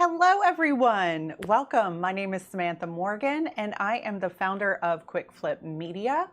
Hello, everyone. Welcome. My name is Samantha Morgan, and I am the founder of Quick Flip Media.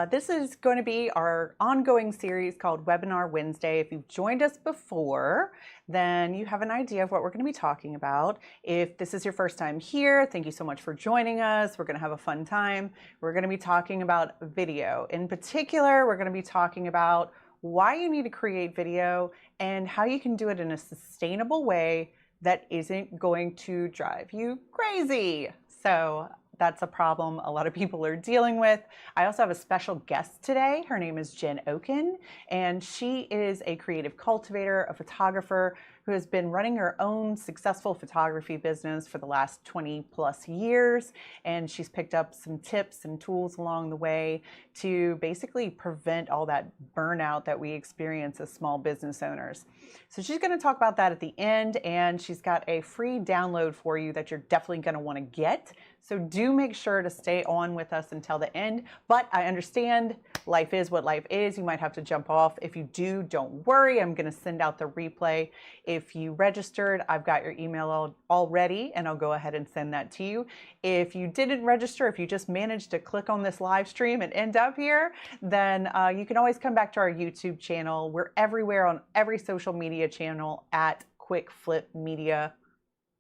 This is going to be our ongoing series called Webinar Wednesday. If you've joined us before, then you have an idea of what we're going to be talking about. If this is your first time here, thank you so much for joining us. We're going to have a fun time. We're going to be talking about video. In particular, we're going to be talking about why you need to create video and how you can do it in a sustainable way that isn't going to drive you crazy. So that's a problem a lot of people are dealing with. I also have a special guest today. Her name is Jenn Ocken, and she is a creative cultivator, a photographer who has been running her own successful photography business for the last 20 plus years. And she's picked up some tips and tools along the way to basically prevent all that burnout that we experience as small business owners. So she's going to talk about that at the end, and she's got a free download for you that you're definitely going to want to get. So do make sure to stay on with us until the end. But I understand life is what life is. You might have to jump off. If you do, don't worry. I'm going to send out the replay. If you registered, I've got your email already, and I'll go ahead and send that to you. If you didn't register, if you just managed to click on this live stream and end up here, then you can always come back to our YouTube channel. We're everywhere on every social media channel at Quick Flip Media.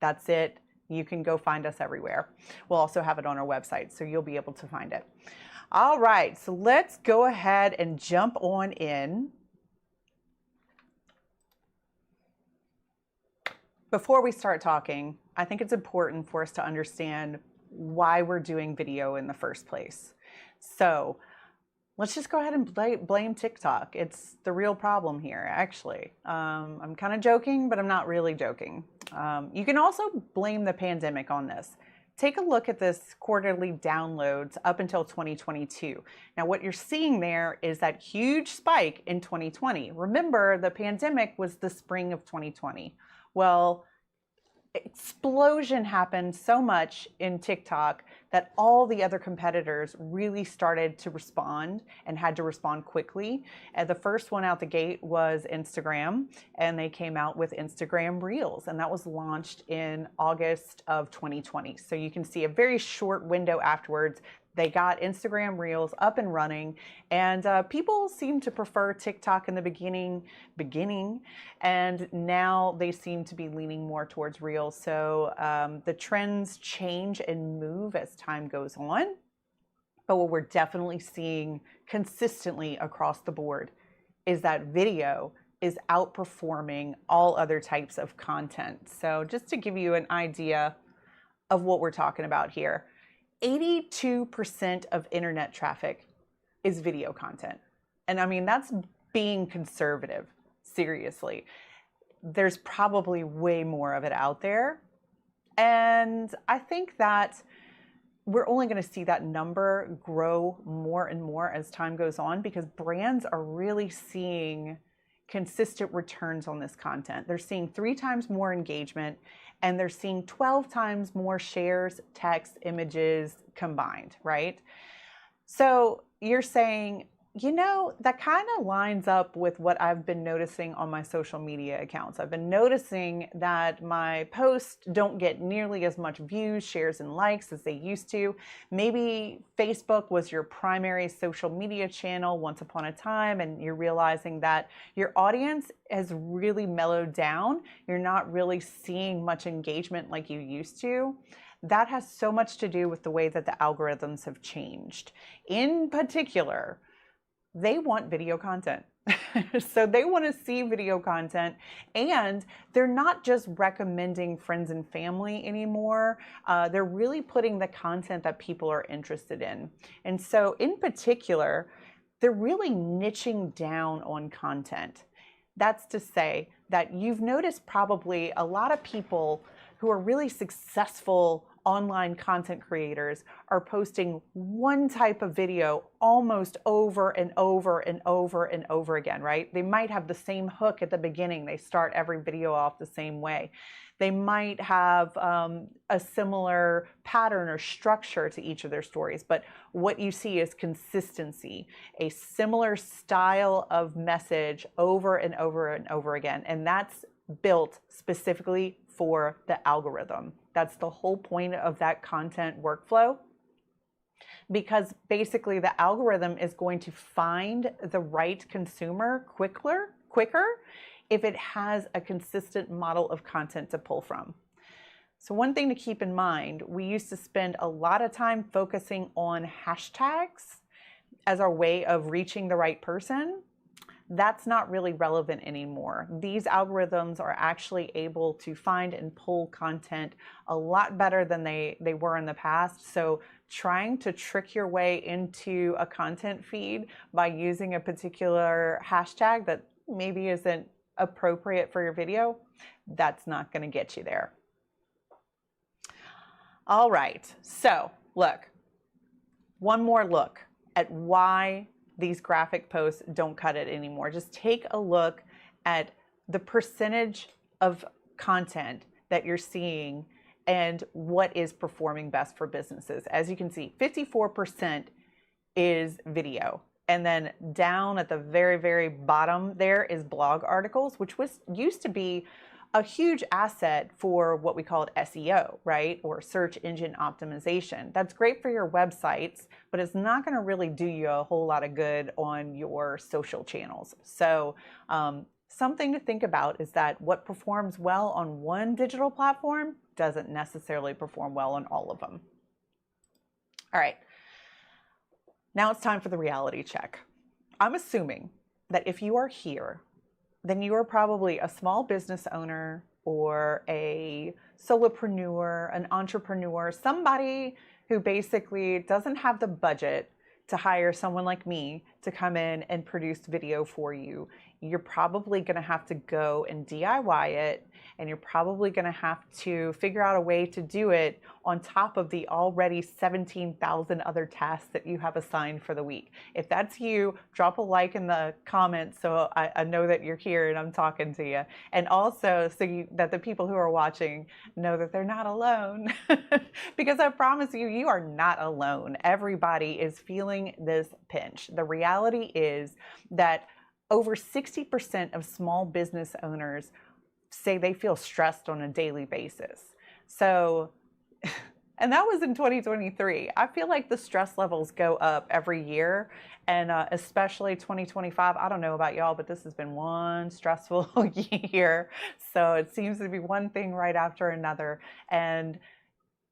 That's it. You can go find us everywhere. We'll also have it on our website, so you'll be able to find it. All right, so let's go ahead and jump on in. Before we start talking, I think it's important for us to understand why we're doing video in the first place. So let's just go ahead and blame TikTok. It's the real problem here, actually. I'm kind of joking, but I'm not really joking. You can also blame the pandemic on this. Take a look at this quarterly downloads up until 2022. Now, what you're seeing there is that huge spike in 2020. Remember, the pandemic was the spring of 2020. Well, explosion happened so much in TikTok that all the other competitors really started to respond and had to respond quickly. And the first one out the gate was Instagram, and they came out with Instagram Reels, and that was launched in August of 2020. So you can see a very short window afterwards. They got Instagram Reels up and running, and people seem to prefer TikTok in the beginning, and now they seem to be leaning more towards Reels. So the trends change and move as time goes on, but what we're definitely seeing consistently across the board is that video is outperforming all other types of content. So just to give you an idea of what we're talking about here, 82% of internet traffic is video content. And I mean, that's being conservative, seriously. There's probably way more of it out there. And I think that we're only going to see that number grow more and more as time goes on, because brands are really seeing consistent returns on this content. They're seeing 3 times more engagement, and they're seeing 12 times more shares, text, images combined, right? So you're saying, you know, that kind of lines up with what I've been noticing on my social media accounts. I've been noticing that my posts don't get nearly as much views, shares, and likes as they used to. Maybe Facebook was your primary social media channel once upon a time, and you're realizing that your audience has really mellowed down. You're not really seeing much engagement like you used to. That has so much to do with the way that the algorithms have changed. In particular, they want video content. So they want to see video content, and they're not just recommending friends and family anymore. They're really putting the content that people are interested in. And so in particular, they're really niching down on content. That's to say that you've noticed probably a lot of people who are really successful online content creators are posting one type of video almost over and over and over and over again, right? They might have the same hook at the beginning. They start every video off the same way. They might have a similar pattern or structure to each of their stories, but what you see is consistency, a similar style of message over and over and over again. And that's built specifically for the algorithm. That's the whole point of that content workflow, because basically the algorithm is going to find the right consumer quicker if it has a consistent model of content to pull from. So one thing to keep in mind, we used to spend a lot of time focusing on hashtags as our way of reaching the right person. That's not really relevant anymore. These algorithms are actually able to find and pull content a lot better than they were in the past. So trying to trick your way into a content feed by using a particular hashtag that maybe isn't appropriate for your video, that's not going to get you there. All right, so look, one more look at why these graphic posts don't cut it anymore. Just take a look at the percentage of content that you're seeing and what is performing best for businesses. As you can see, 54% is video. And then down at the very, very bottom there is blog articles, which used to be a huge asset for what we called SEO, right? Or search engine optimization. That's great for your websites, but it's not going to really do you a whole lot of good on your social channels. So something to think about is that what performs well on one digital platform doesn't necessarily perform well on all of them. All right, now it's time for the reality check. I'm assuming that if you are here, then you are probably a small business owner or a solopreneur, an entrepreneur, somebody who basically doesn't have the budget to hire someone like me to come in and produce video for you. You're probably going to have to go and DIY it, and you're probably going to have to figure out a way to do it on top of the already 17,000 other tasks that you have assigned for the week. If that's you, drop a like in the comments so I know that you're here and I'm talking to you. And also so that the people who are watching know that they're not alone. Because I promise you, you are not alone. Everybody is feeling this pinch. The reality is that over 60% of small business owners say they feel stressed on a daily basis. So, and that was in 2023. I feel like the stress levels go up every year, and especially 2025. I don't know about y'all, but this has been one stressful year. So it seems to be one thing right after another, and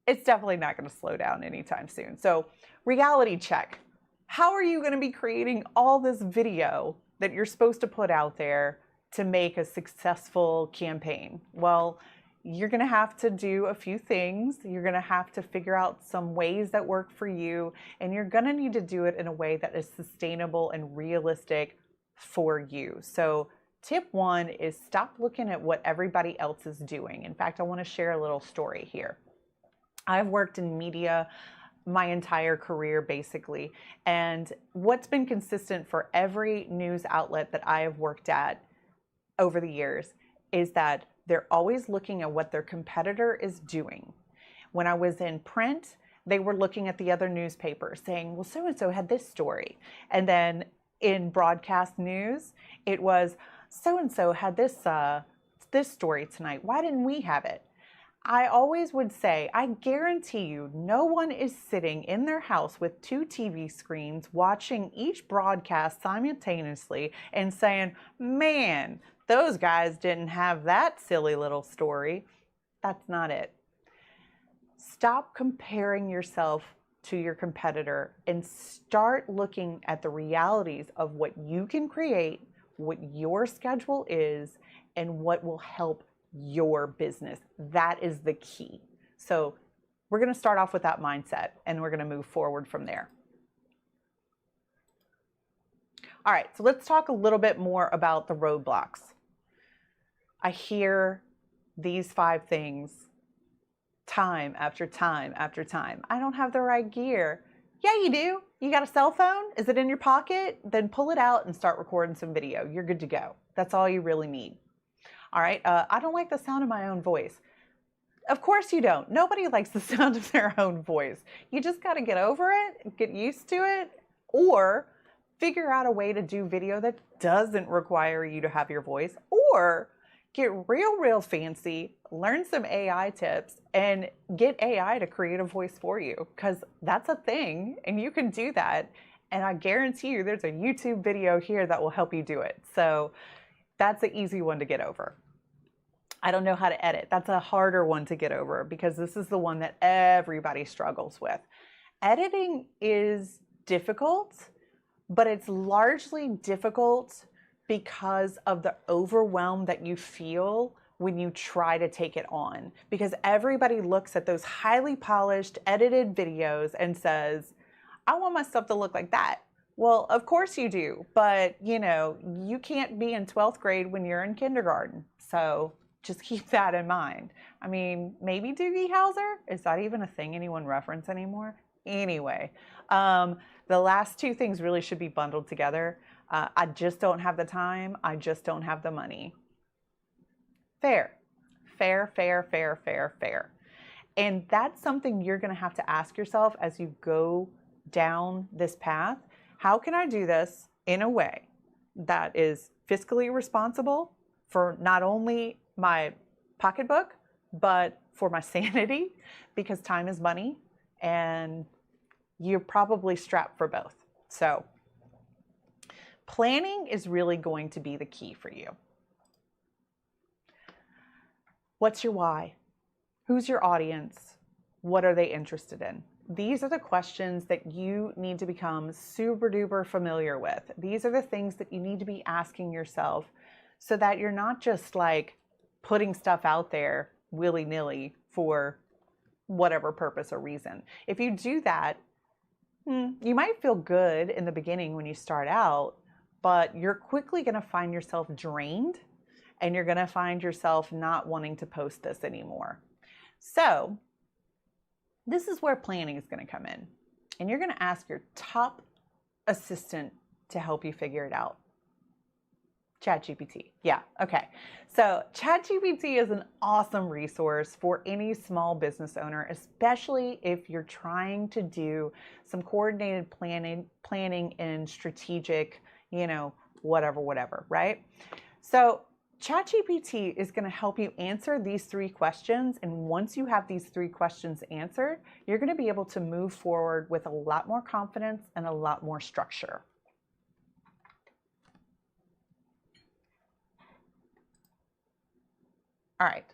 it's definitely not going to slow down anytime soon. So reality check. How are you going to be creating all this video that you're supposed to put out there to make a successful campaign? Well, you're going to have to do a few things. You're going to have to figure out some ways that work for you, and you're going to need to do it in a way that is sustainable and realistic for you. So tip one is stop looking at what everybody else is doing. In fact, I want to share a little story here. I've worked in media my entire career, basically. And what's been consistent for every news outlet that I have worked at over the years is that they're always looking at what their competitor is doing. When I was in print, they were looking at the other newspapers saying, well, so-and-so had this story. And then in broadcast news, it was, so-and-so had this story tonight. Why didn't we have it? I always would say, I guarantee you, no one is sitting in their house with two TV screens watching each broadcast simultaneously and saying, man, those guys didn't have that silly little story. That's not it. Stop comparing yourself to your competitor and start looking at the realities of what you can create, what your schedule is, and what will help your business. That is the key. So we're going to start off with that mindset, and we're going to move forward from there. All right, so let's talk a little bit more about the roadblocks. I hear these 5 things time after time after time. I don't have the right gear. Yeah, you do. You got a cell phone? Is it in your pocket? Then pull it out and start recording some video. You're good to go. That's all you really need. All right, I don't like the sound of my own voice. Of course you don't. Nobody likes the sound of their own voice. You just got to get over it, get used to it, or figure out a way to do video that doesn't require you to have your voice, or get real fancy, learn some AI tips, and get AI to create a voice for you, because that's a thing and you can do that. And I guarantee you there's a YouTube video here that will help you do it. So that's an easy one to get over. I don't know how to edit. That's a harder one to get over, because this is the one that everybody struggles with. Editing is difficult, but it's largely difficult because of the overwhelm that you feel when you try to take it on. Because everybody looks at those highly polished, edited videos and says, I want my stuff to look like that. Well, of course you do, but you can't be in 12th grade when you're in kindergarten. So just keep that in mind. I mean, maybe Doogie Howser? Is that even a thing anyone reference anymore? Anyway, the last two things really should be bundled together. I just don't have the time. I just don't have the money. Fair. And that's something you're going to have to ask yourself as you go down this path. How can I do this in a way that is fiscally responsible for not only my pocketbook, but for my sanity? Because time is money and you're probably strapped for both. So planning is really going to be the key for you. What's your why? Who's your audience? What are they interested in? These are the questions that you need to become super duper familiar with. These are the things that you need to be asking yourself, so that you're not just like putting stuff out there willy-nilly for whatever purpose or reason. If you do that, you might feel good in the beginning when you start out, but you're quickly going to find yourself drained, and you're going to find yourself not wanting to post this anymore. So this is where planning is going to come in. And you're going to ask your top assistant to help you figure it out. ChatGPT. Yeah, okay. So ChatGPT is an awesome resource for any small business owner, especially if you're trying to do some coordinated planning and strategic, whatever, right? So ChatGPT is going to help you answer these three questions. And once you have these three questions answered, you're going to be able to move forward with a lot more confidence and a lot more structure. All right.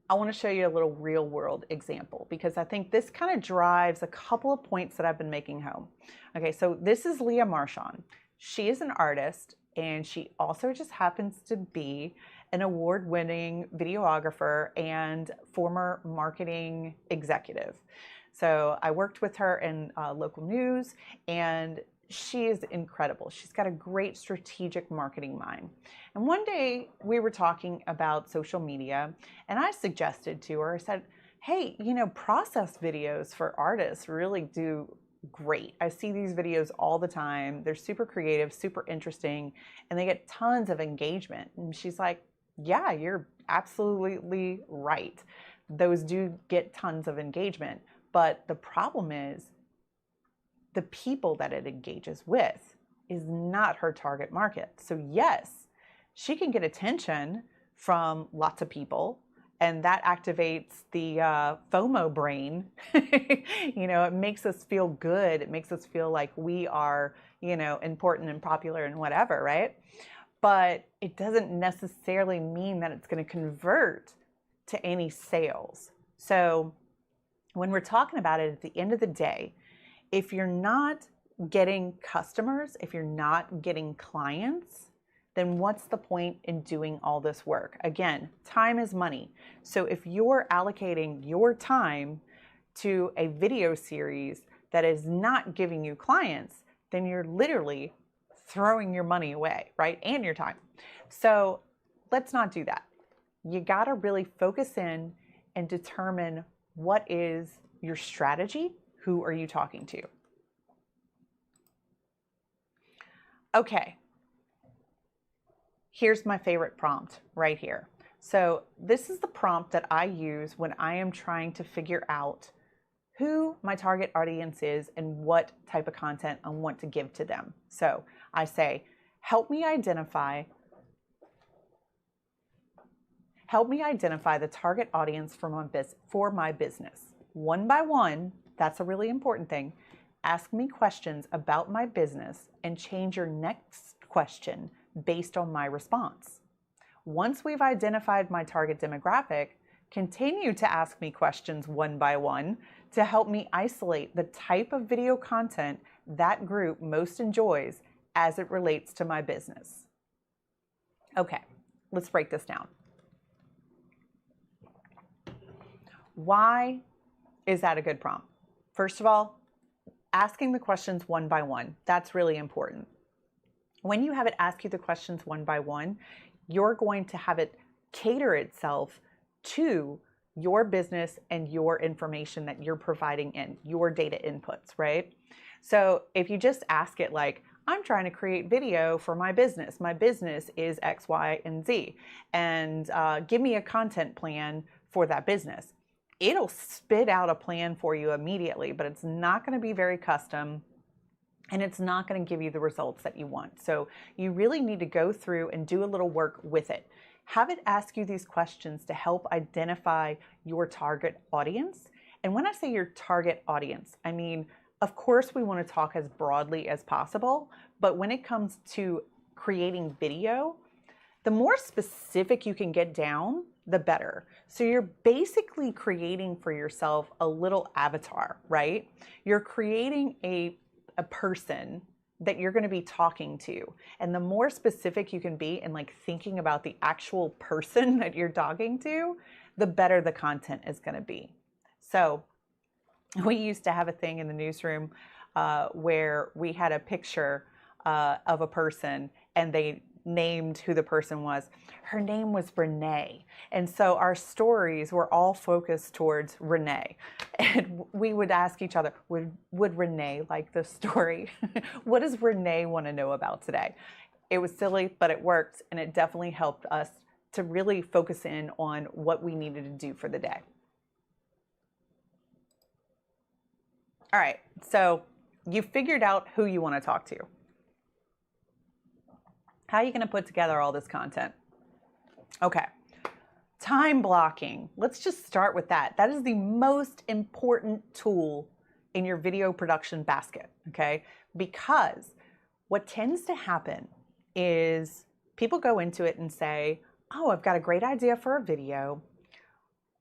I want to show you a little real world example, because I think this kind of drives a couple of points that I've been making home. Okay, so this is Leah Marchand. She is an artist, and she also just happens to be an award-winning videographer and former marketing executive. So I worked with her in local news, and she is incredible. She's got a great strategic marketing mind. And one day we were talking about social media, and I suggested to her, I said, hey, process videos for artists really do great. I see these videos all the time. They're super creative, super interesting, and they get tons of engagement. And she's like, yeah, you're absolutely right. Those do get tons of engagement. But the problem is the people that it engages with is not her target market. So yes, she can get attention from lots of people, and that activates the FOMO brain. It makes us feel good. It makes us feel like we are, important and popular and whatever, right? But it doesn't necessarily mean that it's going to convert to any sales. So when we're talking about it at the end of the day, if you're not getting customers, if you're not getting clients, then what's the point in doing all this work? Again, time is money. So if you're allocating your time to a video series that is not giving you clients, then you're literally throwing your money away, right? And your time. So let's not do that. You got to really focus in and determine what is your strategy. Who are you talking to? Okay. Here's my favorite prompt right here. So this is the prompt that I use when I am trying to figure out who my target audience is and what type of content I want to give to them. So I say, help me identify Help me identify the target audience for my business. One by one, that's a really important thing. Ask me questions about my business and change your next question based on my response. Once we've identified my target demographic, continue to ask me questions one by one to help me isolate the type of video content that group most enjoys as it relates to my business. Okay, let's break this down. Why is that a good prompt? First of all, asking the questions one by one, that's really important. When you have it ask you the questions one by one, you're going to have it cater itself to your business and your information that you're providing in, your data inputs, right? So if you just ask it like, I'm trying to create video for my business. My business is X, Y, and Z. And give me a content plan for that business. It'll spit out a plan for you immediately, but it's not going to be very custom and it's not going to give you the results that you want. So you really need to go through and do a little work with it. Have it ask you these questions to help identify your target audience. And when I say your target audience, I mean, of course, we want to talk as broadly as possible, but when it comes to creating video, the more specific you can get down, the better. So you're basically creating for yourself a little avatar, right? You're creating a person that you're going to be talking to. And the more specific you can be in like thinking about the actual person that you're talking to, the better the content is going to be. So we used to have a thing in the newsroom where we had a picture of a person and they named who the person was. Her name was Renee. And so our stories were all focused towards Renee. And we would ask each other, would Renee like this story? What does Renee want to know about today? It was silly, but it worked. And it definitely helped us to really focus in on what we needed to do for the day. All right, so you figured out who you want to talk to. How are you going to put together all this content? Okay, time blocking. Let's just start with that. That is the most important tool in your video production basket, okay? Because what tends to happen is people go into it and say, oh, I've got a great idea for a video.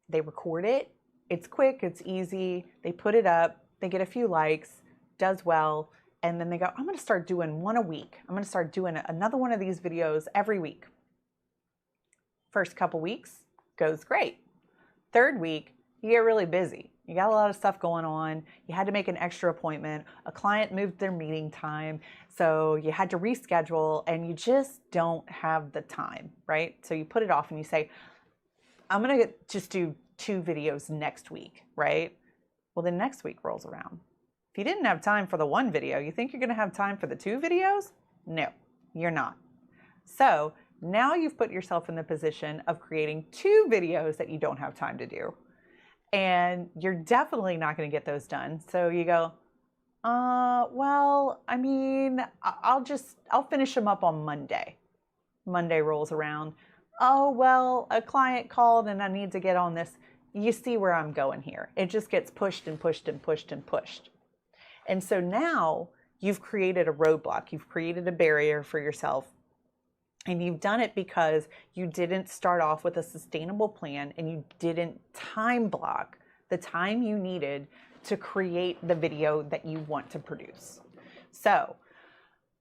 They record it. It's quick, it's easy. They put it up. They get a few likes, does well, and then they go, I'm going to start doing one a week. I'm going to start doing another one of these videos every week. First couple weeks goes great. Third week, you get really busy. You got a lot of stuff going on. You had to make an extra appointment. A client moved their meeting time, so you had to reschedule, and you just don't have the time, right? So you put it off and you say, I'm going to just do 2 videos next week, right? Well, then next week rolls around. If you didn't have time for the 1 video, you think you're going to have time for the 2 videos? No, you're not. So now you've put yourself in the position of creating 2 videos that you don't have time to do. And you're definitely not going to get those done. So you go, well, I mean, I'll finish them up on Monday. Monday rolls around. Oh, well, a client called and I need to get on this. You see where I'm going here. It just gets pushed and pushed and pushed and pushed. And so now you've created a roadblock. You've created a barrier for yourself. And you've done it because you didn't start off with a sustainable plan and you didn't time block the time you needed to create the video that you want to produce. So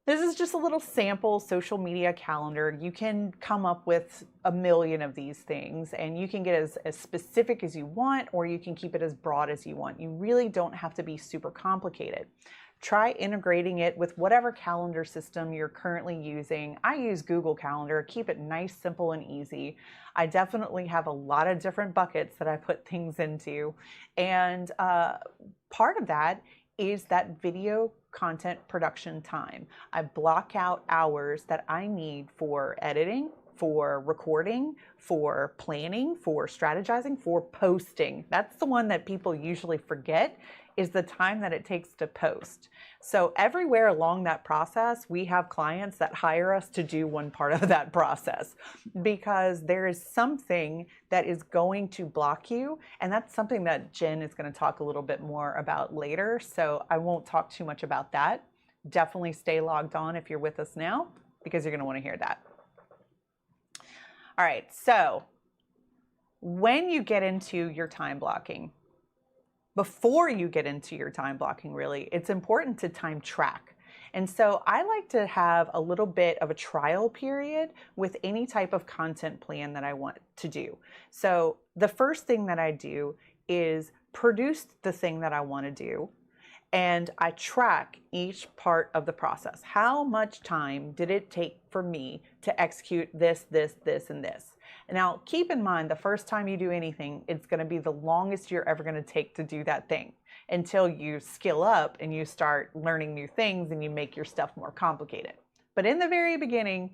this is just a little sample social media calendar. You can come up with a million of these things and you can get as specific as you want, or you can keep it as broad as you want. You really don't have to be super complicated. Try integrating it with whatever calendar system you're currently using. I use Google Calendar. Keep it nice, simple, and easy. I definitely have a lot of different buckets that I put things into. And part of that is that video content production time. I block out hours that I need for editing, for recording, for planning, for strategizing, for posting. That's the one that people usually forget, is the time that it takes to post. So everywhere along that process, we have clients that hire us to do one part of that process because there is something that is going to block you. And that's something that Jen is going to talk a little bit more about later. So I won't talk too much about that. Definitely stay logged on if you're with us now, because you're going to want to hear that. All right, so when you get into your time blocking, before you get into your time blocking, really, it's important to time track. And so I like to have a little bit of a trial period with any type of content plan that I want to do. So the first thing that I do is produce the thing that I want to do. And I track each part of the process. How much time did it take for me to execute this, this, this, and this? Now, keep in mind, the first time you do anything, it's going to be the longest you're ever going to take to do that thing until you skill up and you start learning new things and you make your stuff more complicated. But in the very beginning,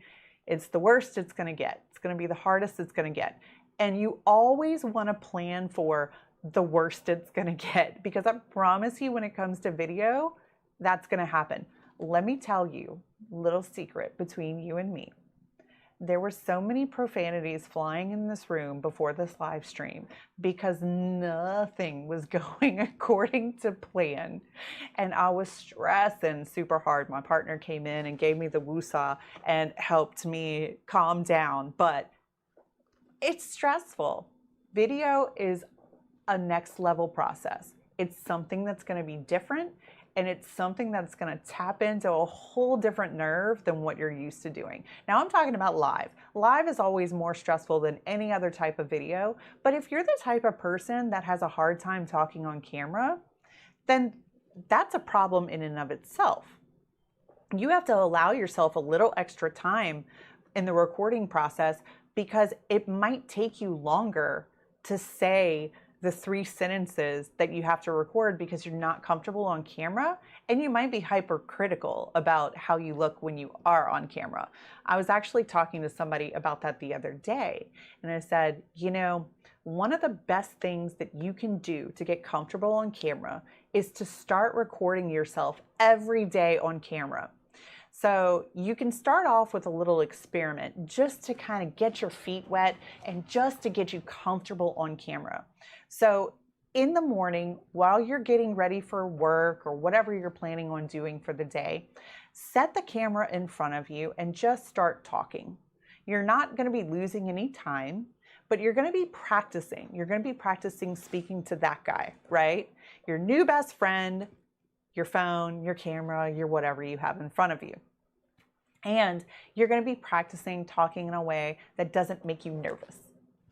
it's the worst it's going to get. It's going to be the hardest it's going to get. And you always want to plan for the worst it's going to get, because I promise you when it comes to video, that's going to happen. Let me tell you a little secret between you and me. There were so many profanities flying in this room before this live stream because nothing was going according to plan. And I was stressing super hard. My partner came in and gave me the woosah and helped me calm down, but it's stressful. Video is a next level process. It's something that's going to be different, and it's something that's going to tap into a whole different nerve than what you're used to doing. Now I'm talking about live. Live is always more stressful than any other type of video, but if you're the type of person that has a hard time talking on camera, then that's a problem in and of itself. You have to allow yourself a little extra time in the recording process because it might take you longer to say the 3 sentences that you have to record because you're not comfortable on camera, and you might be hypercritical about how you look when you are on camera. I was actually talking to somebody about that the other day, and I said, you know, one of the best things that you can do to get comfortable on camera is to start recording yourself every day on camera. So you can start off with a little experiment just to kind of get your feet wet and just to get you comfortable on camera. So in the morning, while you're getting ready for work or whatever you're planning on doing for the day, set the camera in front of you and just start talking. You're not going to be losing any time, but you're going to be practicing. You're going to be practicing speaking to that guy, right? Your new best friend, your phone, your camera, your whatever you have in front of you. And you're going to be practicing talking in a way that doesn't make you nervous.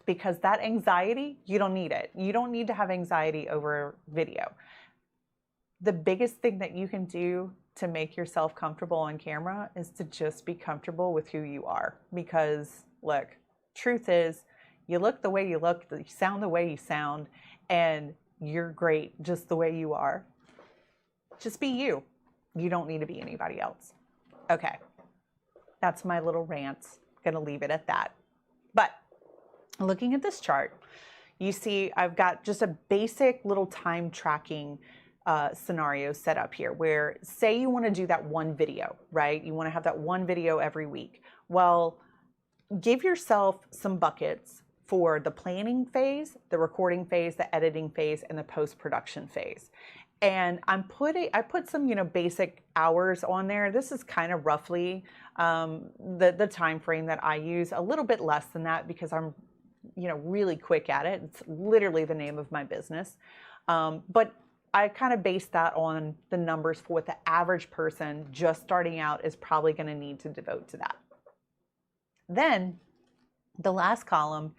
Because that anxiety, you don't need it. You don't need to have anxiety over video. The biggest thing that you can do to make yourself comfortable on camera is to just be comfortable with who you are. Because look, truth is, you look the way you look, you sound the way you sound, and you're great just the way you are. Just be you. You don't need to be anybody else. Okay, that's my little rant. Gonna leave it at that. But looking at this chart, you see I've got just a basic little time tracking scenario set up here where, say you want to do that one video, right? You want to have that one video every week. Well, give yourself some buckets for the planning phase, the recording phase, the editing phase, and the post-production phase. And I put some, basic hours on there. This is kind of roughly the time frame that I use. A little bit less than that because I'm really quick at it. It's literally the name of my business. But I kind of base that on the numbers for what the average person just starting out is probably going to need to devote to that. Then the last column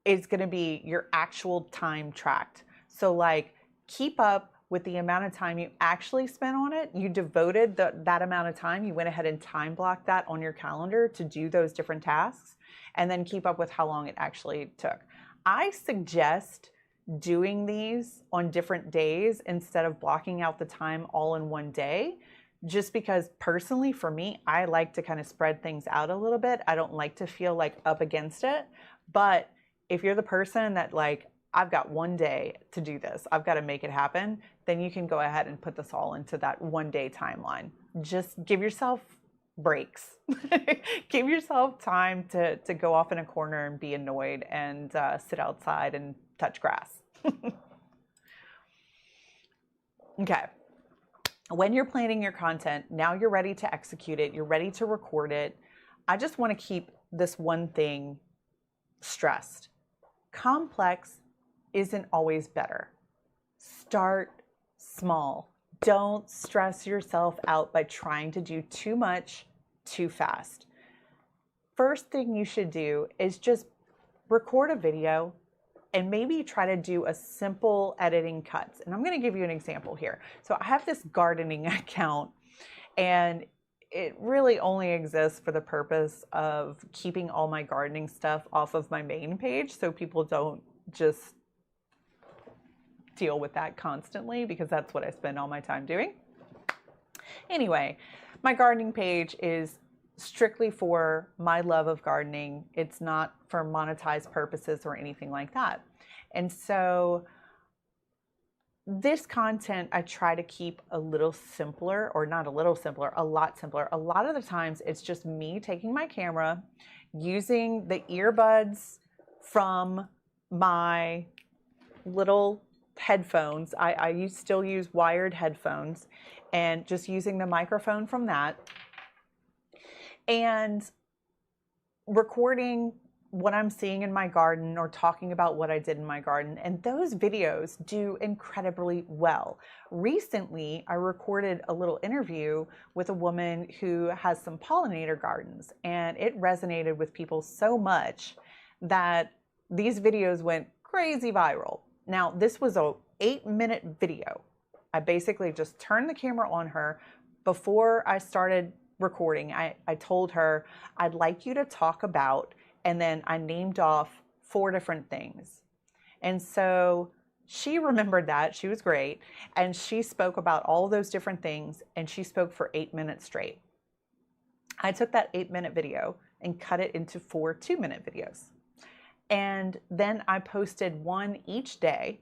is going to be your actual time tracked. So like, keep up with the amount of time you actually spent on it. You devoted that amount of time. You went ahead and time blocked that on your calendar to do those different tasks, and then keep up with how long it actually took. I suggest doing these on different days instead of blocking out the time all in one day, just because personally for me, I like to kind of spread things out a little bit. I don't like to feel like up against it. But if you're the person that like, I've got one day to do this, I've got to make it happen, then you can go ahead and put this all into that 1 day timeline. Just give yourself breaks. Give yourself time to go off in a corner and be annoyed and sit outside and touch grass. Okay. When you're planning your content, now you're ready to execute it, you're ready to record it. I just want to keep this one thing stressed. Complex isn't always better. Start small. Don't stress yourself out by trying to do too much too fast. First thing you should do is just record a video and maybe try to do a simple editing cuts. And I'm going to give you an example here. So I have this gardening account, and it really only exists for the purpose of keeping all my gardening stuff off of my main page so people don't just deal with that constantly, because that's what I spend all my time doing. Anyway, my gardening page is strictly for my love of gardening. It's not for monetized purposes or anything like that. And so this content I try to keep a little simpler, or not a little simpler, a lot simpler. A lot of the times it's just me taking my camera, using the earbuds from my little headphones. I still use wired headphones, and just using the microphone from that and recording what I'm seeing in my garden or talking about what I did in my garden. And those videos do incredibly well. Recently, I recorded a little interview with a woman who has some pollinator gardens, and it resonated with people so much that these videos went crazy viral. Now, this was a 8-minute video. I basically just turned the camera on her. Before I started recording, I told her, I'd like you to talk about, and then I named off 4 different things. And so she remembered that. She was great. And she spoke about all those different things, and she spoke for 8 minutes straight. I took that 8-minute video and cut it into 4 2-minute videos. And then I posted one each day,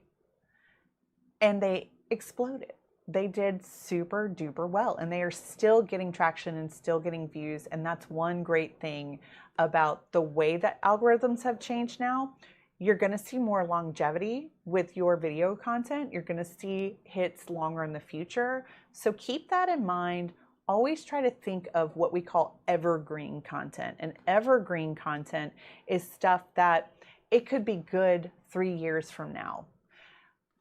and they exploded. They did super duper well, and they are still getting traction and still getting views. And that's one great thing about the way that algorithms have changed now. You're going to see more longevity with your video content. You're going to see hits longer in the future. So keep that in mind. Always try to think of what we call evergreen content. And evergreen content is stuff that it could be good 3 years from now.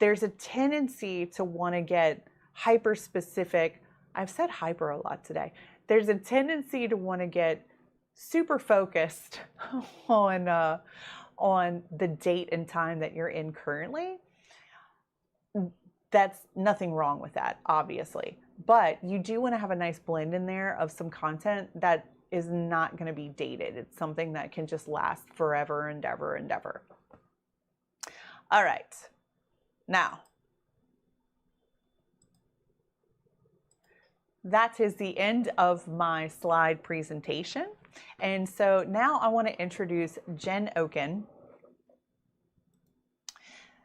There's a tendency to want to get hyper specific. I've said hyper a lot today. There's a tendency to want to get super focused on the date and time that you're in currently. That's nothing wrong with that, obviously. But you do want to have a nice blend in there of some content that is not going to be dated. It's something that can just last forever and ever and ever. All right. Now, that is the end of my slide presentation. And so now I want to introduce Jenn Ocken.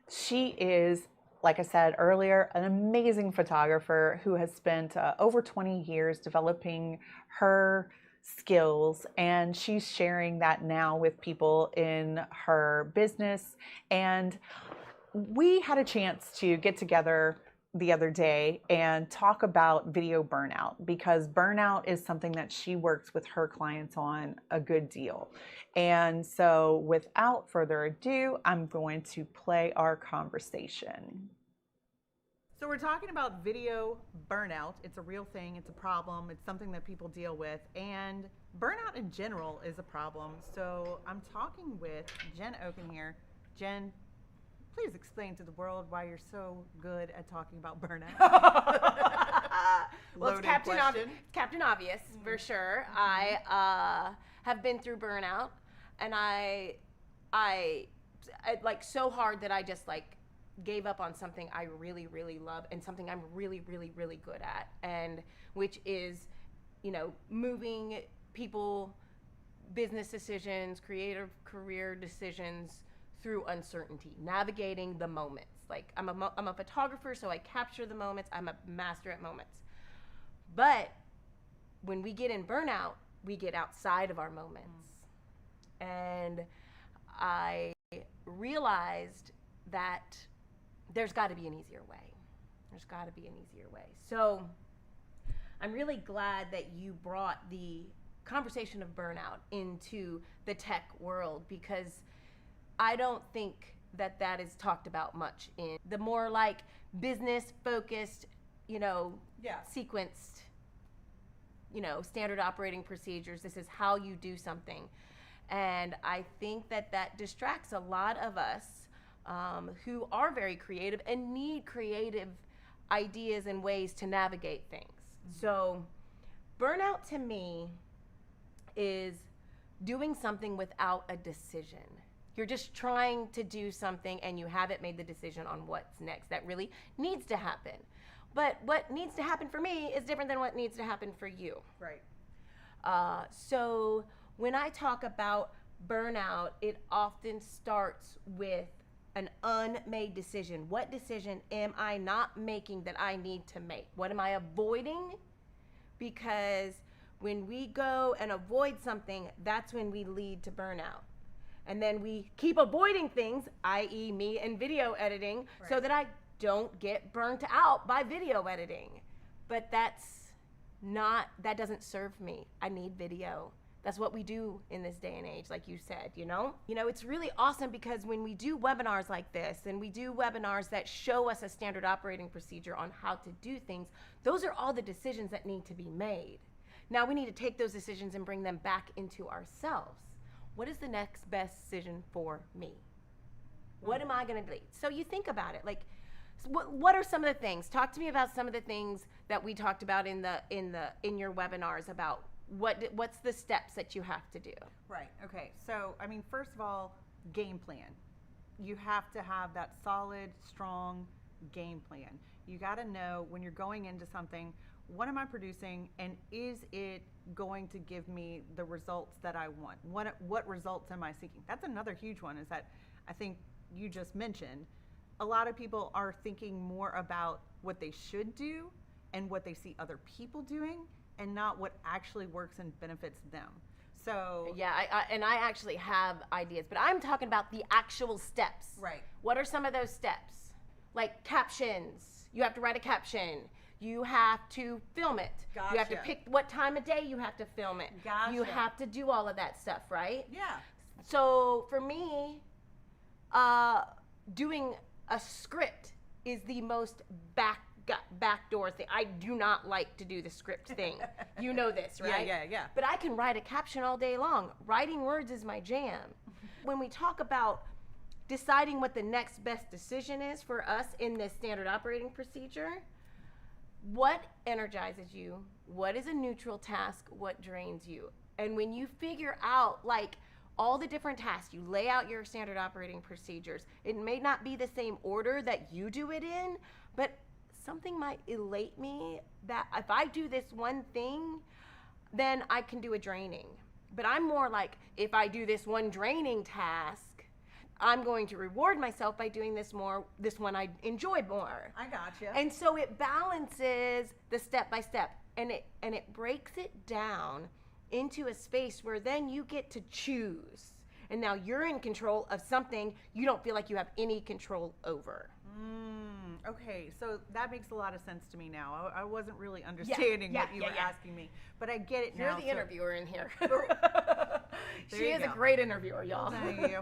She is, like I said earlier, an amazing photographer who has spent over 20 years developing her skills, and she's sharing that now with people in her business. And we had a chance to get together the other day and talk about video burnout, because burnout is something that she works with her clients on a good deal. And so without further ado, I'm going to play our conversation. So we're talking about video burnout. It's a real thing. It's a problem. It's something that people deal with. And burnout in general is a problem. So I'm talking with Jenn Ocken here. Jenn, please explain to the world why you're so good at talking about burnout. Well, it's Captain Obvious, for sure. I have been through burnout, and I like so hard that I just like gave up on something I really, really love and something I'm really, really, really good at, and which is, you know, moving people, business decisions, creative career decisions through uncertainty, navigating the moments. Like I'm a photographer, so I capture the moments. I'm a master at moments. But when we get in burnout, we get outside of our moments. And I realized that there's got to be an easier way. There's got to be an easier way. So I'm really glad that you brought the conversation of burnout into the tech world, because I don't think that that is talked about much in the more like business focused, sequenced, standard operating procedures. This is how you do something. And I think that that distracts a lot of us who are very creative and need creative ideas and ways to navigate things. So burnout to me is doing something without a decision. You're just trying to do something and you haven't made the decision on what's next. That really needs to happen. But what needs to happen for me is different than what needs to happen for you. Right. So when I talk about burnout, it often starts with an unmade decision. What decision am I not making that I need to make? What am I avoiding? Because when we go and avoid something, that's when we lead to burnout. And then we keep avoiding things, i.e. me and video editing, so that I don't get burnt out by video editing. But that doesn't serve me. I need video. That's what we do in this day and age, like you said, it's really awesome because when we do webinars like this and we do webinars that show us a standard operating procedure on how to do things, those are all the decisions that need to be made. Now we need to take those decisions and bring them back into ourselves. What is the next best decision for me? What am I going to do? So you think about it, like, what are some of the things? Talk to me about some of the things that we talked about in your webinars about what's the steps that you have to do. Right. Okay. So, first of all, game plan. You have to have that solid, strong game plan. You got to know when you're going into something, what am I producing, and is it going to give me the results that I want? What results am I seeking? That's another huge one, is that I think you just mentioned. A lot of people are thinking more about what they should do and what they see other people doing, and not what actually works and benefits them. So yeah, I actually have ideas, but I'm talking about the actual steps. Right. What are some of those steps? Like captions. You have to write a caption. You have to film it. Gotcha. You have to pick what time of day you have to film it. Gotcha. You have to do all of that stuff, right? Yeah. So for me, doing a script is the most backdoor thing. I do not like to do the script thing. You know this, right? Yeah. But I can write a caption all day long. Writing words is my jam. When we talk about deciding what the next best decision is for us in this standard operating procedure, what energizes you? What is a neutral task? What drains you? And when you figure out all the different tasks, you lay out your standard operating procedures. It may not be the same order that you do it in, but something might elate me that if I do this one thing, then I can do a draining. But I'm more like, if I do this one draining task, I'm going to reward myself by doing this one I enjoy more. I gotcha. And so it balances the step by step, and it breaks it down into a space where then you get to choose. And now you're in control of something you don't feel like you have any control over. Okay, so that makes a lot of sense to me now. I wasn't really understanding what you were asking me, but I get it now. You're the interviewer in here. She is a great interviewer, y'all. Thank you.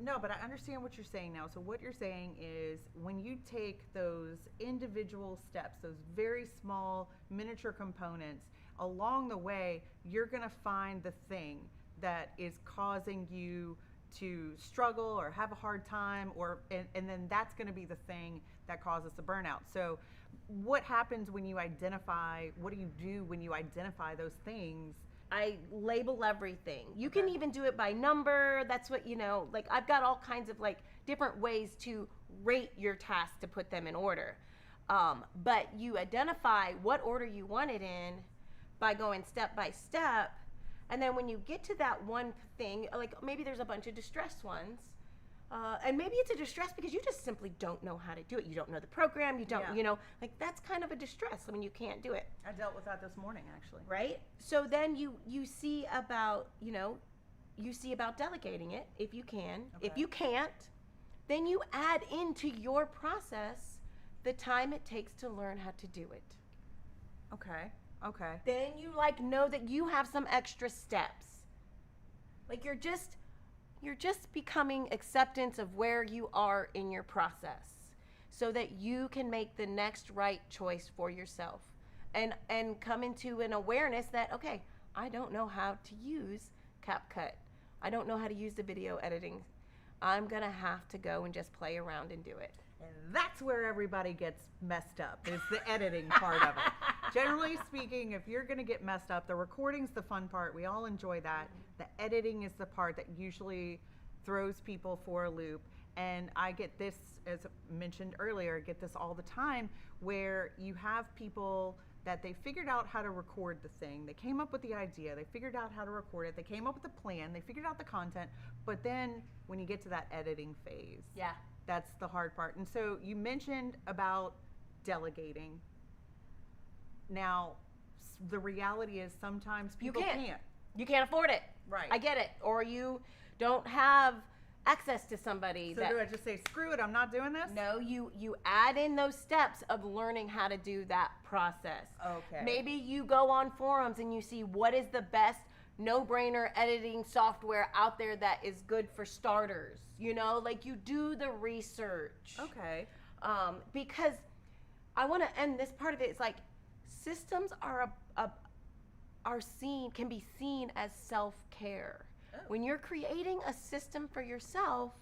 No, but I understand what you're saying now. So what you're saying is when you take those individual steps, those very small miniature components, along the way, you're going to find the thing that is causing you to struggle or have a hard time, and then that's going to be the thing that causes the burnout. So what happens when you identify, what do you do when you identify those things? I label everything. You can even do it by number. That's what, I've got all kinds of different ways to rate your tasks to put them in order. But you identify what order you want it in by going step by step. And then when you get to that one thing, maybe there's a bunch of distressed ones, And maybe it's a distress because you just simply don't know how to do it. You don't know the program. You don't, like that's kind of a distress when you can't do it. I dealt with that this morning, actually. Right? So then you see about, you see about delegating it if you can. Okay. If you can't, then you add into your process the time it takes to learn how to do it. Okay. Then you know that you have some extra steps. Like you're just becoming acceptance of where you are in your process so that you can make the next right choice for yourself and come into an awareness that, okay, I don't know how to use CapCut. I don't know how to use the video editing. I'm going to have to go and just play around and do it. And that's where everybody gets messed up, is the editing part of it. Generally speaking, if you're going to get messed up, the recording's the fun part. We all enjoy that. The editing is the part that usually throws people for a loop. And I get this, as mentioned earlier, I get this all the time, where you have people that they figured out how to record the thing. They came up with the idea. They figured out how to record it. They came up with the plan. They figured out the content. But then when you get to that editing phase, Yeah. that's the hard part. And so you mentioned about delegating. Now, the reality is sometimes people can't. You can't afford it. Right. I get it. Or you don't have access to somebody. So do I just say, screw it, I'm not doing this? No, you add in those steps of learning how to do that process. Okay. Maybe you go on forums and you see what is the best no-brainer editing software out there that is good for starters. Like you do the research. Okay. Because I want to end this part of it. It's like systems can be seen as self-care. Oh. When you're creating a system for yourself,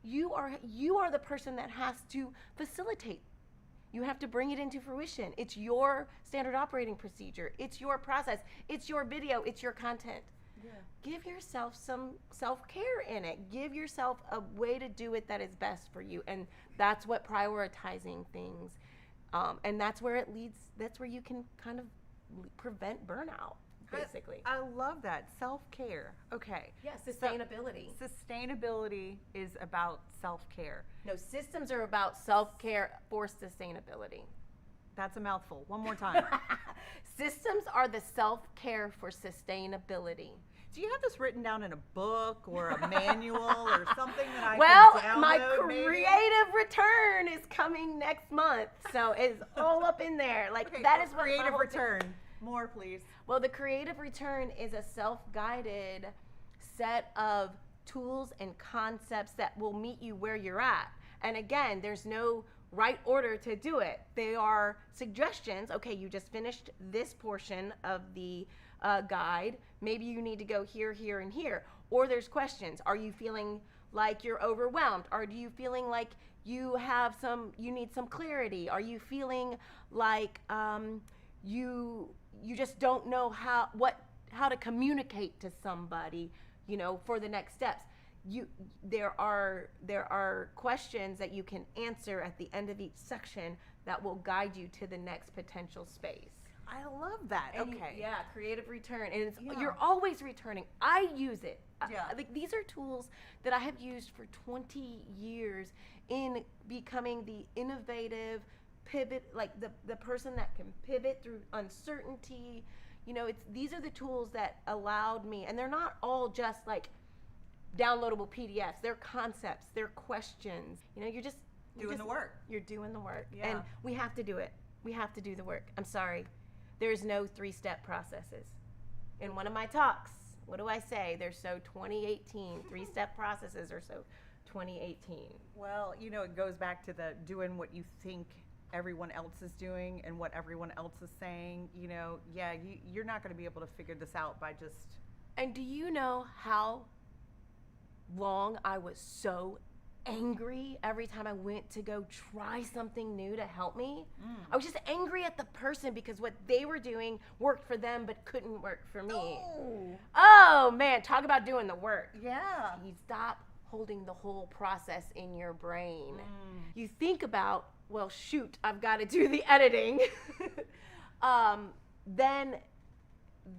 you are the person that has to facilitate. You have to bring it into fruition. It's your standard operating procedure. It's your process. It's your video. It's your content. Yeah. Give yourself some self-care in it. Give yourself a way to do it that is best for you. And that's what prioritizing things. And that's where it leads. That's where you can kind of prevent burnout, basically. I love that. Self-care. Okay. Yeah, sustainability. Sustainability is about self-care. No, systems are about self-care for sustainability. That's a mouthful. One more time. Systems are the self-care for sustainability. Do you have this written down in a book or a manual or something that I can download? My maybe? creative return is coming next month, so it's all up in there. Like Okay, that so is what my creative whole thing- return. More, please. Well, the creative return is a self-guided set of tools and concepts that will meet you where you're at. And again, there's no right order to do it. They are suggestions. Okay, you just finished this portion of the guide. Maybe you need to go here, here, and here. Or there's questions. Are you feeling like you're overwhelmed? Are you feeling like you need some clarity? Are you feeling like you just don't know how to communicate to somebody, for the next steps? There are questions that you can answer at the end of each section that will guide you to the next potential space. I love that. And okay. creative return. And Yeah. you're always returning. I use it. Yeah. These are tools that I have used for 20 years in becoming the innovative pivot, like the person that can pivot through uncertainty. These are the tools that allowed me, and they're not all just like downloadable PDFs. They're concepts. They're questions. You're just Doing the work. You're doing the work. Yeah. And we have to do it. We have to do the work. I'm sorry. There's no 3-step processes. In one of my talks, what do I say? They're so 2018. 3-step processes are so 2018. Well, it goes back to the doing what you think everyone else is doing and what everyone else is saying. You're not going to be able to figure this out by just... And do you know how long I was so angry every time I went to go try something new to help me? I was just angry at the person because what they were doing worked for them but couldn't work for me. Oh man, talk about doing the work. Yeah. You stop holding the whole process in your brain. You think about, well, shoot, I've got to do the editing. Then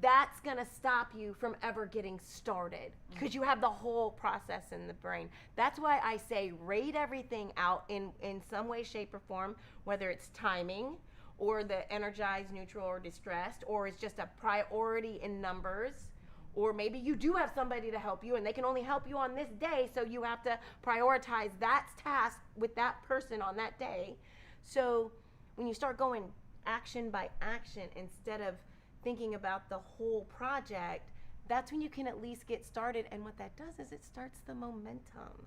that's going to stop you from ever getting started because you have the whole process in the brain. That's why I say rate everything out in some way, shape, or form, whether it's timing or the energized, neutral, or distressed, or it's just a priority in numbers. Or maybe you do have somebody to help you and they can only help you on this day, so you have to prioritize that task with that person on that day. So when you start going action by action instead of thinking about the whole project, that's when you can at least get started. And what that does is it starts the momentum.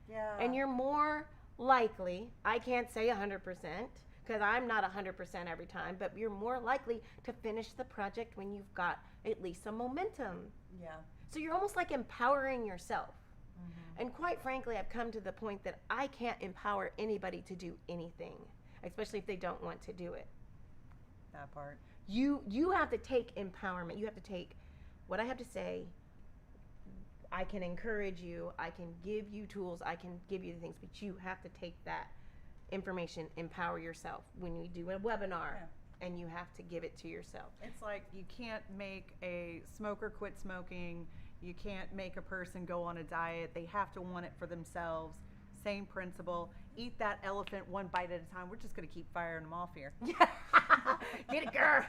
Yeah. And you're more likely, I can't say 100%, because I'm not 100% every time, but you're more likely to finish the project when you've got at least some momentum. Yeah. So you're almost like empowering yourself. And quite frankly, I've come to the point that I can't empower anybody to do anything, especially if they don't want to do it. That part. You have to take empowerment. You have to take what I have to say. I can encourage you. I can give you tools. I can give you the things, but you have to take that information, empower yourself. When you do a webinar, and you have to give it to yourself. It's like you can't make a smoker quit smoking. You can't make a person go on a diet. They have to want it for themselves. Same principle. Eat that elephant one bite at a time. We're just going to keep firing them off here. Get it, girl.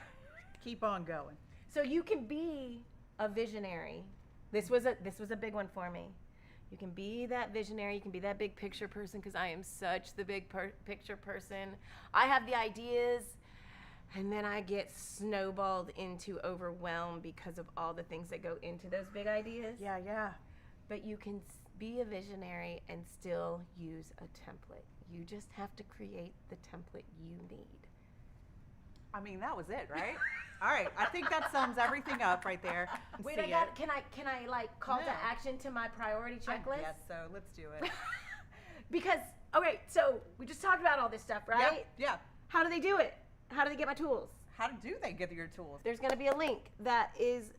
Keep on going. So you can be a visionary. This was a big one for me. You can be that visionary. You can be that big picture person, because I am such the big picture person. I have the ideas, and then I get snowballed into overwhelm because of all the things that go into those big ideas. Yeah. But you can be a visionary and still use a template. You just have to create the template you need. I mean, that was it, right? All right. I think that sums everything up right there. Wait, See can I like call to action to my priority checklist? Yes, so let's do it. Because, okay, so we just talked about all this stuff, right? Yeah. How do they do it? How do they get my tools? How do they get your tools? There's going to be a link that is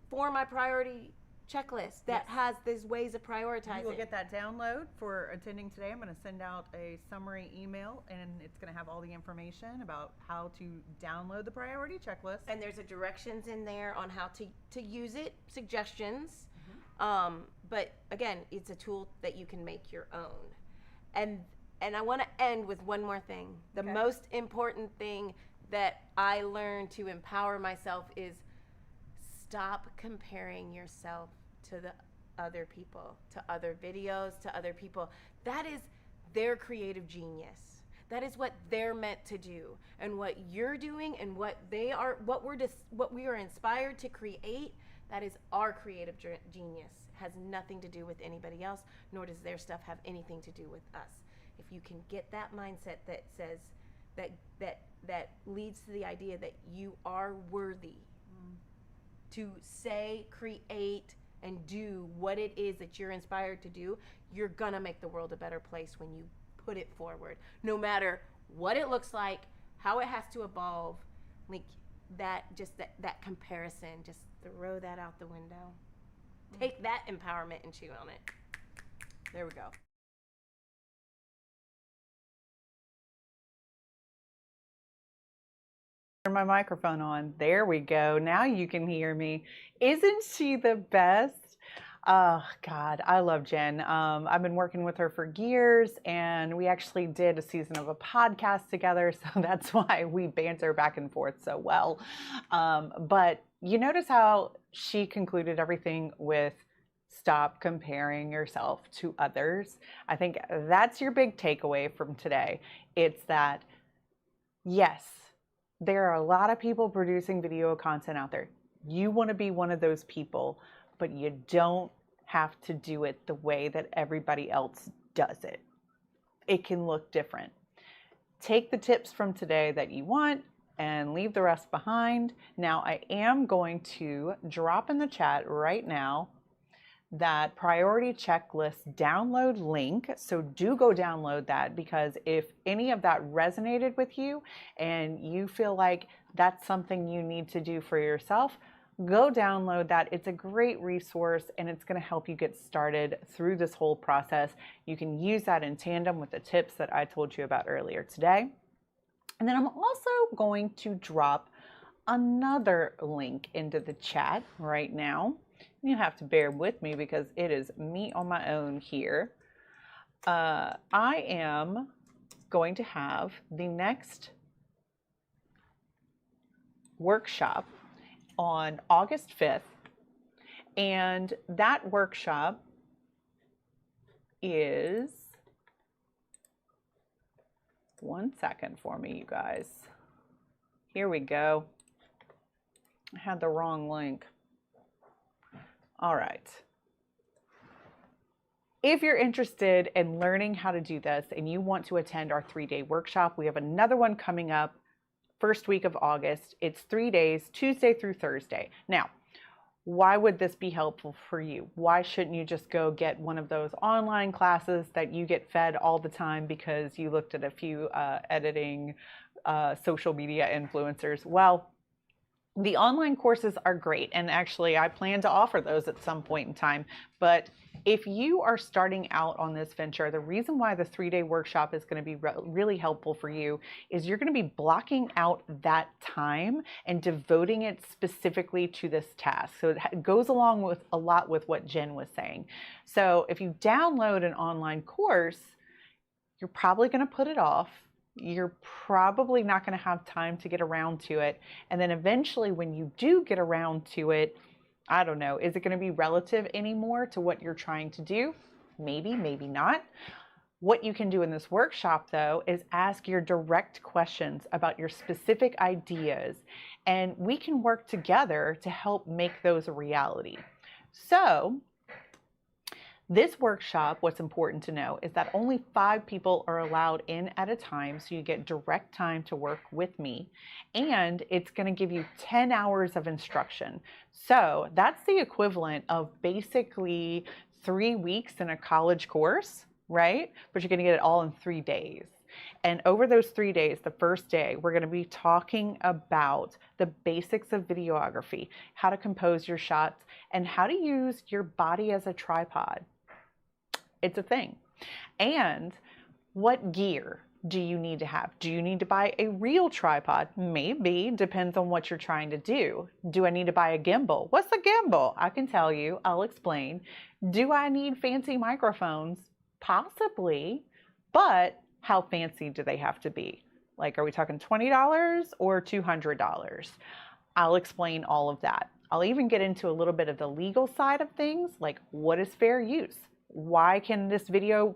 for my priority checklist that has these ways of prioritizing. You will get that download for attending today. I'm going to send out a summary email, and it's going to have all the information about how to download the priority checklist. And there's a directions in there on how to use it, suggestions. But again, it's a tool that you can make your own. And I want to end with one more thing. The most important thing that I learned to empower myself is stop comparing yourself to the other people, to other videos, to other people. That is their creative genius. That is what they're meant to do. And what you're doing and what we are inspired to create, that is our creative genius. Has nothing to do with anybody else, nor does their stuff have anything to do with us. If you can get that mindset that says that leads to the idea that you are worthy to say, create, and do what it is that you're inspired to do, you're gonna make the world a better place when you put it forward. No matter what it looks like, how it has to evolve, like that comparison, just throw that out the window. Take that empowerment and chew on it. There we go. Turn my microphone on. There we go. Now you can hear me. Isn't she the best? Oh, God, I love Jenn. I've been working with her for years, and we actually did a season of a podcast together, so that's why we banter back and forth so well. But you notice how she concluded everything with stop comparing yourself to others. I think that's your big takeaway from today. It's that, yes, there are a lot of people producing video content out there. You want to be one of those people, but you don't have to do it the way that everybody else does it. It can look different. Take the tips from today that you want and leave the rest behind. Now, I am going to drop in the chat right now that priority checklist download link. So do go download that, because if any of that resonated with you and you feel like that's something you need to do for yourself, go download that. It's a great resource, and it's going to help you get started through this whole process. You can use that in tandem with the tips that I told you about earlier today. And then I'm also going to drop another link into the chat right now. You have to bear with me because it is me on my own here. I am going to have the next workshop on August 5th, and that workshop is, one second for me, you guys. Here we go. I had the wrong link. All right. If you're interested in learning how to do this and you want to attend our 3-day workshop, we have another one coming up first week of August. It's 3 days, Tuesday through Thursday. Now, why would this be helpful for you? Why shouldn't you just go get one of those online classes that you get fed all the time because you looked at a few editing social media influencers? Well, the online courses are great, and actually I plan to offer those at some point in time. But if you are starting out on this venture, the reason why the 3-day workshop is going to be really helpful for you is you're going to be blocking out that time and devoting it specifically to this task. So it goes along with a lot with what Jen was saying. So if you download an online course, you're probably going to put it off. You're probably not going to have time to get around to it. And then eventually when you do get around to it, I don't know, is it going to be relative anymore to what you're trying to do? Maybe, maybe not. What you can do in this workshop, though, is ask your direct questions about your specific ideas, and we can work together to help make those a reality. So, this workshop, what's important to know is that only 5 people are allowed in at a time, so you get direct time to work with me, and it's going to give you 10 hours of instruction. So that's the equivalent of basically 3 weeks in a college course, right? But you're going to get it all in 3 days. And over those 3 days, the first day, we're going to be talking about the basics of videography, how to compose your shots, and how to use your body as a tripod. It's a thing. And what gear do you need to have? Do you need to buy a real tripod? Maybe, depends on what you're trying to do. Do I need to buy a gimbal? What's a gimbal? I can tell you, I'll explain. Do I need fancy microphones? Possibly, but how fancy do they have to be? Like, are we talking $20 or $200? I'll explain all of that. I'll even get into a little bit of the legal side of things, like what is fair use? Why can this video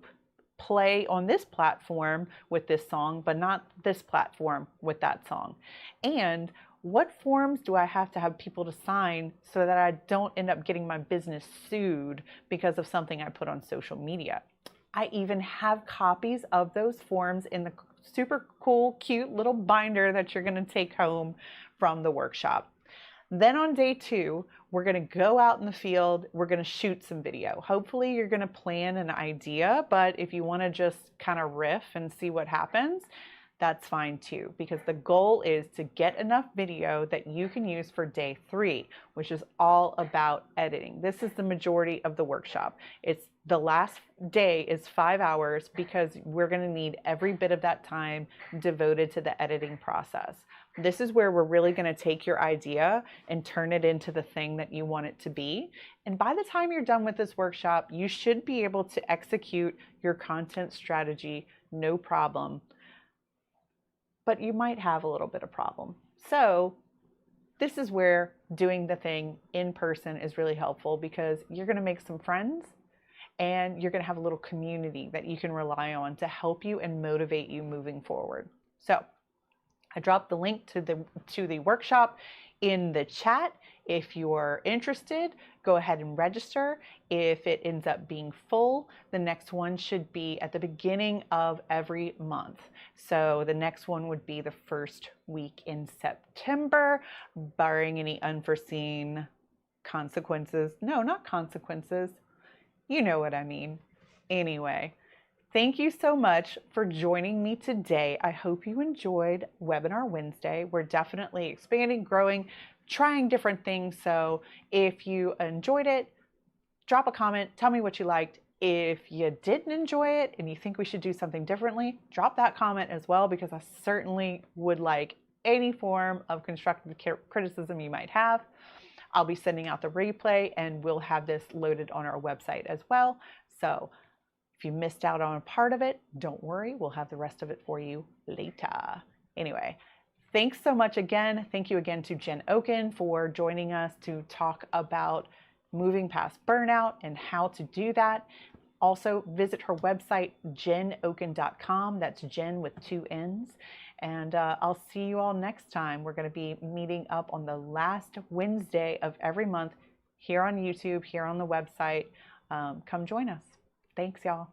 play on this platform with this song, but not this platform with that song? And what forms do I have to have people to sign so that I don't end up getting my business sued because of something I put on social media? I even have copies of those forms in the super cool, cute little binder that you're going to take home from the workshop. Then on day 2, we're going to go out in the field. We're going to shoot some video. Hopefully you're going to plan an idea, but if you want to just kind of riff and see what happens, that's fine too, because the goal is to get enough video that you can use for day 3, which is all about editing. This is the majority of the workshop. It's the last day is 5 hours because we're going to need every bit of that time devoted to the editing process. This is where we're really going to take your idea and turn it into the thing that you want it to be. And by the time you're done with this workshop, you should be able to execute your content strategy, no problem. But you might have a little bit of problem. So this is where doing the thing in person is really helpful, because you're going to make some friends and you're going to have a little community that you can rely on to help you and motivate you moving forward. So I dropped the link to the workshop in the chat. If you're interested, go ahead and register. If it ends up being full, the next one should be at the beginning of every month. So the next one would be the first week in September, barring any unforeseen consequences. No, not consequences. You know what I mean. Anyway. Thank you so much for joining me today. I hope you enjoyed Webinar Wednesday. We're definitely expanding, growing, trying different things. So if you enjoyed it, drop a comment, tell me what you liked. If you didn't enjoy it and you think we should do something differently, drop that comment as well, because I certainly would like any form of constructive criticism you might have. I'll be sending out the replay, and we'll have this loaded on our website as well. So if you missed out on a part of it, don't worry, we'll have the rest of it for you later. Anyway, thanks so much again. Thank you again to Jenn Ocken for joining us to talk about moving past burnout and how to do that. Also, visit her website, jennocken.com. That's Jenn with 2 N's. And I'll see you all next time. We're going to be meeting up on the last Wednesday of every month here on YouTube, here on the website. Come join us. Thanks, y'all.